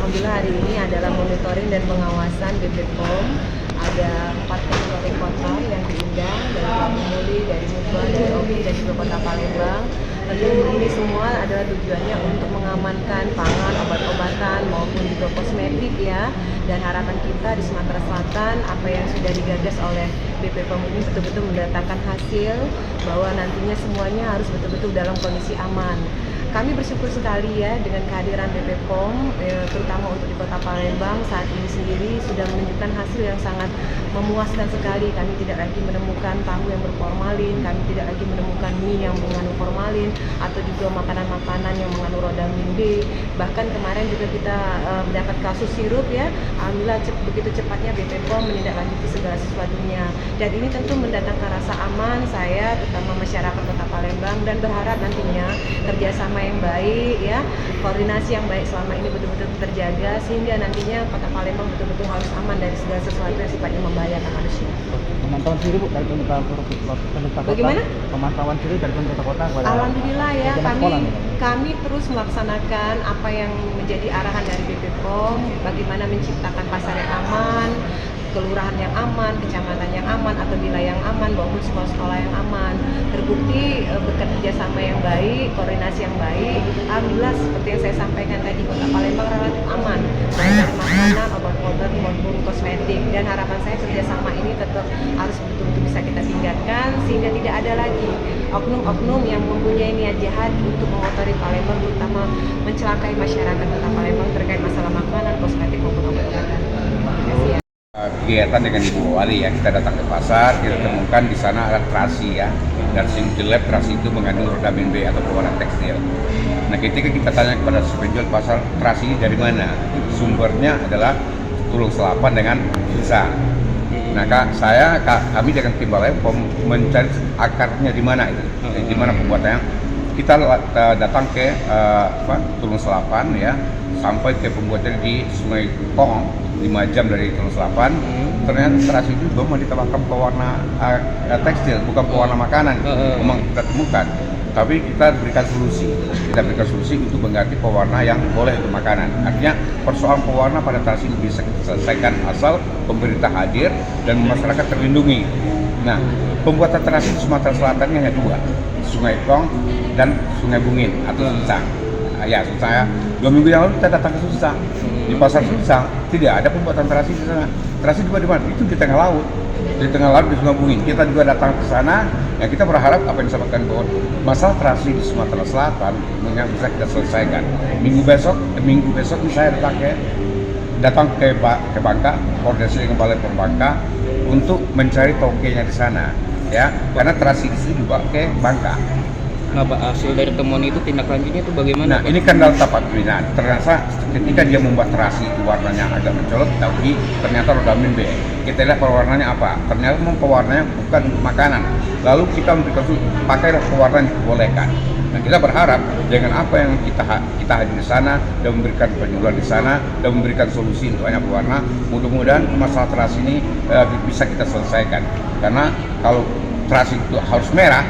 alhamdulillah hari ini adalah monitoring dan pengawasan BP POM. Ada 4 kabupaten kota yang diundang dari Muli, dari Mubah, dari Obi, dan juga Kota Palembang. Tentu ini semua adalah tujuannya untuk mengamankan pangan, obat-obatan maupun juga kosmetik ya. Dan harapan kita di Sumatera Selatan apa yang sudah digagas oleh BP POM ini betul-betul mendatangkan hasil bahwa nantinya semuanya harus betul-betul dalam kondisi aman. Kami bersyukur sekali ya dengan kehadiran BP POM, terutama untuk di Kota Palembang saat ini sendiri sudah menunjukkan hasil yang sangat memuaskan sekali. Kami tidak lagi menemukan tahu yang berformalin, kami tidak lagi menemukan mie yang mengandung formalin, atau juga makanan-makanan yang mengandung rodamin B. Bahkan kemarin juga kita mendapat kasus sirup ya. Alhamdulillah begitu cepatnya BP POM menindaklanjuti segala sesuatunya. Dan ini tentu mendatangkan rasa aman saya, terutama masyarakat Kota Palembang, dan berharap nantinya kerjasama yang baik ya, koordinasi yang baik selama ini betul-betul terjaga sehingga nantinya Kota Palembang betul-betul harus aman dari segala sesuatu yang sifatnya membahayakan manusia. Pemantauan sendiri Bu dari pemerintah kota. Bagaimana? Pemantauan sendiri dari pemerintah kota. Alhamdulillah ya, kami terus melaksanakan apa yang menjadi arahan dari BP POM, bagaimana menciptakan pasar yang aman, kelurahan yang aman, kecamatan yang aman, atau wilayah yang aman, maupun sekolah-sekolah yang aman. Terbukti bekerja sama yang baik, koordinasi yang baik. Alhamdulillah seperti yang saya sampaikan tadi, Kota Palembang relatif aman, baik dari makanan, obat-obat maupun kosmetik. Dan harapan saya kerjasama ini tetap harus betul-betul bisa kita tingkatkan sehingga tidak ada lagi oknum-oknum yang mempunyai niat jahat untuk mengotori Palembang, terutama mencelakai masyarakat Kota Palembang terkait masalah makanan, kosmetik maupun obat-obatan. Terima kasih ya. Kegiatan dengan Ibu Wali ya, kita datang ke pasar, kita temukan di sana ada terasi ya, dan jelek terasi itu mengandung rodamin B atau pewarna tekstil. Nah ketika kita tanya kepada penjual pasar, terasi ini dari mana? Sumbernya adalah Tulung Selapan dengan Desa. Nah kami dengan tim balai mencari akarnya di mana itu, di mana pembuatannya. Kita datang ke Tulung Selapan ya, sampai ke pembuatannya di Sungai Kong, 5 jam dari Tulung Selapan. Ternyata terasi itu belum ditambahkan pewarna tekstil, bukan pewarna makanan. Memang kita temukan, tapi kita berikan solusi untuk mengganti pewarna yang boleh untuk makanan. Artinya persoalan pewarna pada terasi bisa kita selesaikan asal pemerintah hadir dan masyarakat terlindungi. Nah, pembuatan terasi di Sumatera Selatan hanya 2, Sungai Kong dan Sungai Bungin atau Susang. Ya, Susang ya. 2 minggu yang lalu kita datang ke Susang, di pasar Susang tidak ada pembuatan terasi di sana. Terasi juga di mana? Itu di tengah laut, di Sungai Bungin. Kita juga datang ke sana. Ya, kita berharap apa yang disampaikan bahwa masalah terasi di Sumatera Selatan bisa kita selesaikan. Minggu besok ini saya datang ke Bangka, koordinasi dengan Balai Perbangka untuk mencari tokenya di sana. Ya, karena terasi itu juga ke Bangka. Nah, Pak, hasil dari temuan itu tindak lanjutnya itu bagaimana? Nah, Pak? Ini kan dalam tahap pembinaan. Ternyata ketika dia membuat terasi itu warnanya agak mencolok, tapi ternyata rodamin B. Kita lihat pewarnanya apa? Ternyata pewarnanya bukan makanan. Lalu kita memberikan pakailah pewarna yang dibolehkan. Nah, kita berharap dengan apa yang kita hadir di sana dan memberikan penyuluhan di sana dan memberikan solusi untuk banyak pewarna, mudah-mudahan masalah terasi ini bisa kita selesaikan. Karena kalau terasi itu harus merah,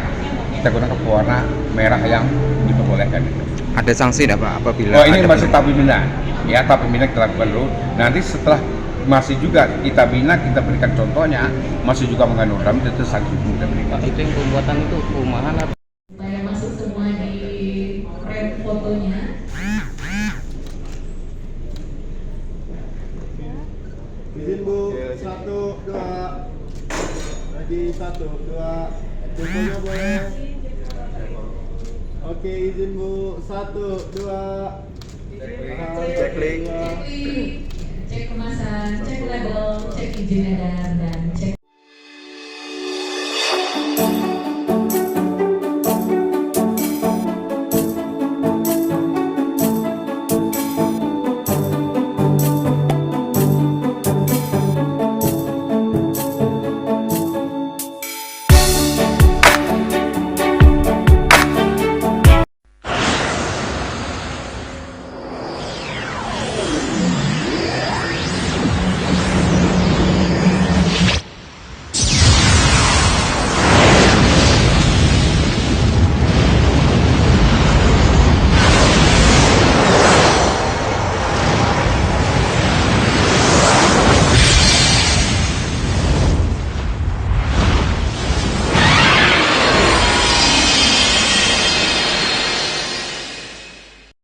kita gunakan pewarna merah yang diperbolehkan itu. Ada sanksi tidak Pak apabila? Oh, ini masih tahap pembinaan. Ya, tahap pembinaan kita lakukan dulu. Nanti setelah masih juga kita bina, kita berikan contohnya, masih juga mengandung rodamin, itu sanksi kita berikan. Itu yang pembuatan itu rumahan atau? Supaya masuk semua di frame fotonya. Izin Bu, 1, 2, lagi 1, 2, contohnya boleh. Oke, izin Bu, 1, 2, cek kemasan, cek label, cek izin edar.